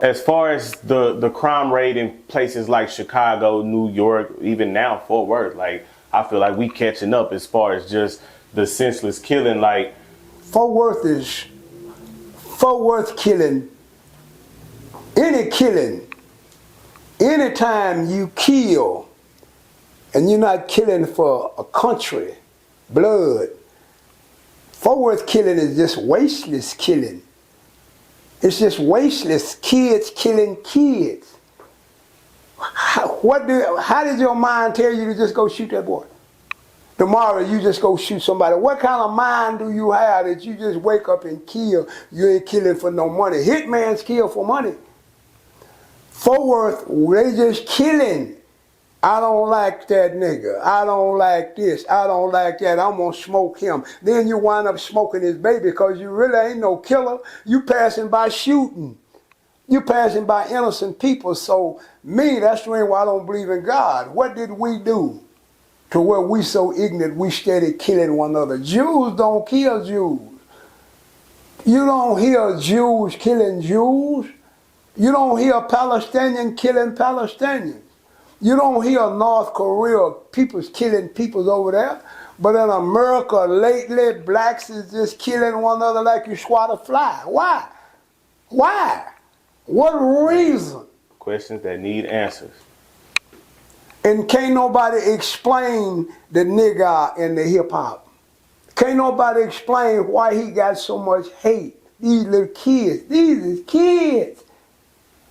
As far as the crime rate in places like Chicago, New York, even now Fort Worth, like I feel like we catching up as far as just the senseless killing. Like Fort Worth killing, anytime you kill, and you're not killing for a country, blood, Fort Worth killing is just wasteless killing. It's just wasteless kids killing kids. How did your mind tell you to just go shoot that boy? Tomorrow you just go shoot somebody. What kind of mind do you have that you just wake up and kill? You ain't killing for no money. Hitman's kill for money. Fort Worth, they just killing. I don't like that nigga. I don't like this. I don't like that. I'm gonna smoke him. Then you wind up smoking his baby because you really ain't no killer. You passing by shooting. You passing by innocent people. So me, that's the reason why I don't believe in God. What did we do to where we so ignorant we steady killing one another? Jews don't kill Jews. You don't hear Jews killing Jews. You don't hear Palestinian killing Palestinians. You don't hear North Korea people's killing peoples over there. But in America lately, blacks is just killing one another like you swat a fly. Why? Why? What reason? questions that need answers. And can't nobody explain the nigga in the hip hop. Can't nobody explain why he got so much hate. These little kids, these is kids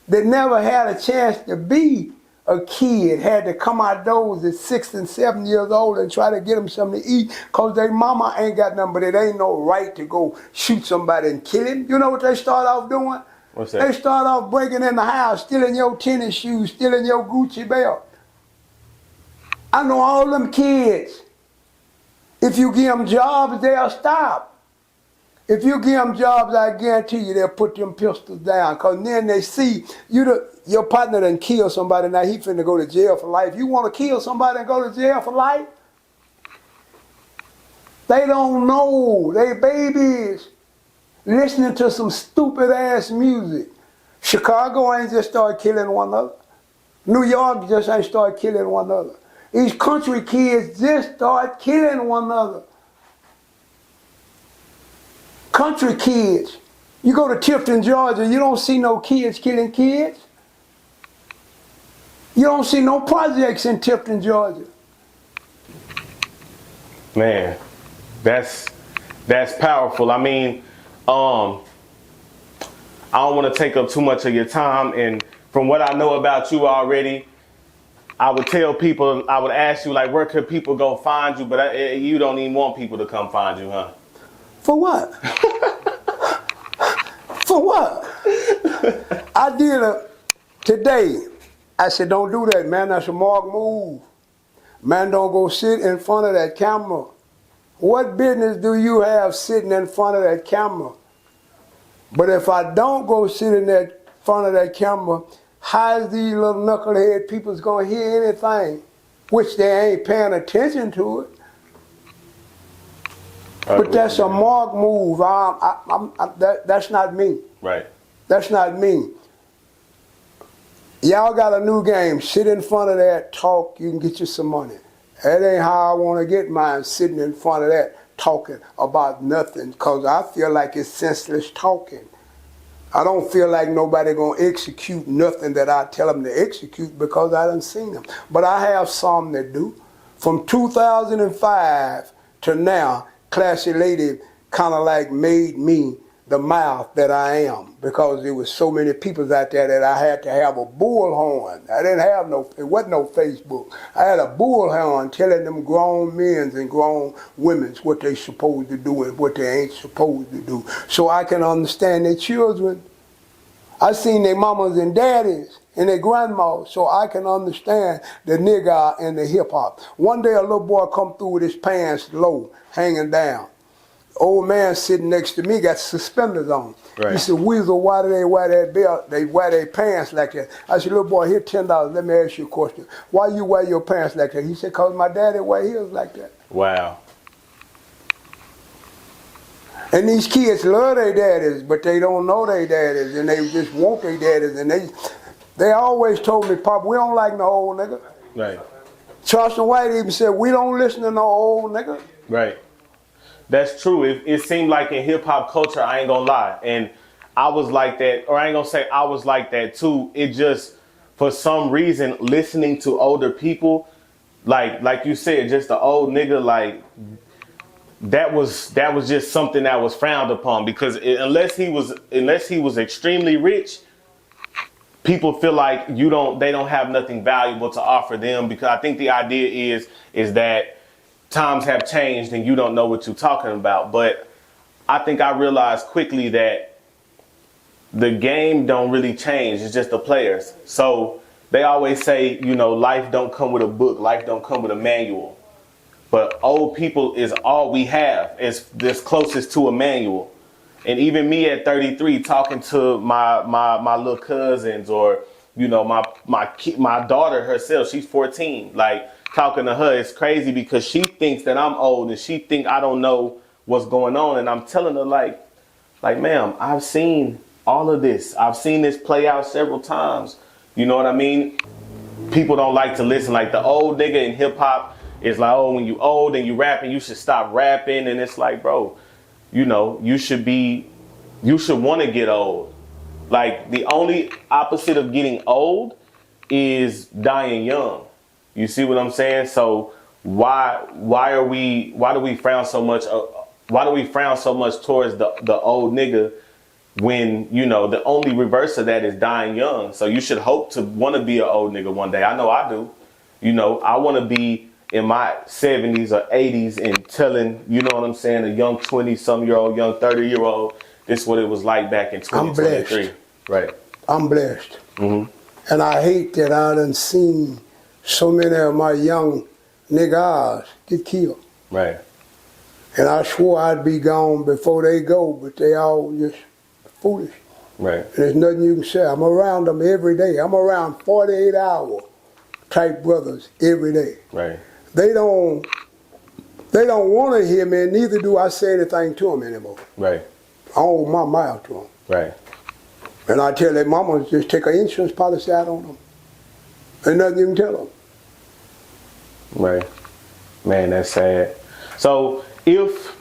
that never had a chance to be a kid, had to come outdoors at 6 and 7 years old and try to get them something to eat because their mama ain't got nothing, but it ain't no right to go shoot somebody and kill him. You know what they start off doing? What's that? They start off breaking in the house, stealing your tennis shoes, stealing your Gucci belt. I know all them kids. If you give them jobs, they'll stop. If you give them jobs, I guarantee you they'll put them pistols down because then they see your partner done kill somebody, now he finna go to jail for life. You want to kill somebody and go to jail for life? They don't know. They babies listening to some stupid ass music. Chicago ain't just started killing one another. New York just ain't started killing one another. These country kids just start killing one another. Country kids. You go to Tifton, Georgia, you don't see no kids killing kids. You don't see no projects in Tifton, Georgia. Man, that's powerful. I mean, I don't want to take up too much of your time, and from what I know about you already, I would tell people, I would ask you, like, where could people go find you, but you don't even want people to come find you, huh? For what? For what? I did today. I said, don't do that, man. That's a mark move. Man, don't go sit in front of that camera. What business do you have sitting in front of that camera? But if I don't go sit in that front of that camera, how is these little knucklehead people's gonna hear anything? Which they ain't paying attention to it. But that's a mark move. That's not me. Right. That's not me. Y'all got a new game. Sit in front of that, talk, you can get you some money. That ain't how I want to get mine, sitting in front of that, talking about nothing, because I feel like it's senseless talking. I don't feel like nobody going to execute nothing that I tell them to execute because I done seen them. But I have some that do. From 2005 to now, Classy Lady kind of like made me the mouth that I am because there was so many people out there that I had to have a bullhorn. I didn't have it wasn't no Facebook. I had a bullhorn telling them grown men and grown women what they supposed to do and what they ain't supposed to do. So I can understand their children. I seen their mamas and daddies and their grandmas, so I can understand the nigga and the hip hop. One day a little boy come through with his pants low, hanging down. Old man sitting next to me got suspenders on. Right. He said, Weasel, why do they wear that belt? They wear their pants like that. I said, little boy, here $10. Let me ask you a question. Why you wear your pants like that? He said, because my daddy wear his like that. Wow. And these kids love their daddies, but they don't know their daddies, and they just want their daddies. And they always told me, Pop, we don't like no old nigga. Right. Charleston White even said, we don't listen to no old nigga. Right. That's true. It seemed like in hip hop culture, I ain't gonna lie, and I was like that, or I ain't gonna say I was like that too. It just, for some reason, listening to older people, like you said, just the old nigga, like that was just something that was frowned upon, because unless he was extremely rich, people feel like they don't have nothing valuable to offer them, because I think the idea is that times have changed and you don't know what you're talking about. But I think I realized quickly that the game don't really change. It's just the players. So they always say, life don't come with a book. Life don't come with a manual. But old people is all we have. It's this closest to a manual. And even me at 33, talking to my little cousins, or my daughter herself, she's 14. Like, talking to her, it's crazy because she thinks that I'm old and she think I don't know what's going on. And I'm telling her like, ma'am, I've seen all of this. I've seen this play out several times. You know what I mean? People don't like to listen. Like, the old nigga in hip hop is like, oh, when you old and you rapping, you should stop rapping. And it's like, bro, you should want to get old. Like, the only opposite of getting old is dying young. You see what I'm saying? So why do we frown so much? Why do we frown so much towards the old nigga when the only reverse of that is dying young? So you should hope to want to be an old nigga one day. I know I do. I want to be in my 70s or 80s and telling, what I'm saying, a young 20-some-year-old, young 30-year-old, this is what it was like back in 2023. Right. I'm blessed. Mm-hmm. And I hate that I done seen so many of my young niggas get killed. Right. And I swore I'd be gone before they go, but they all just foolish. Right. And there's nothing you can say. I'm around them every day. I'm around 48-hour type brothers every day. Right. They don't want to hear me, and neither do I say anything to them anymore. Right. I don't open my mouth to them. Right. And I tell their mama, just take an insurance policy out on them. Ain't nothing you can tell them. Right. Man, that's sad. So if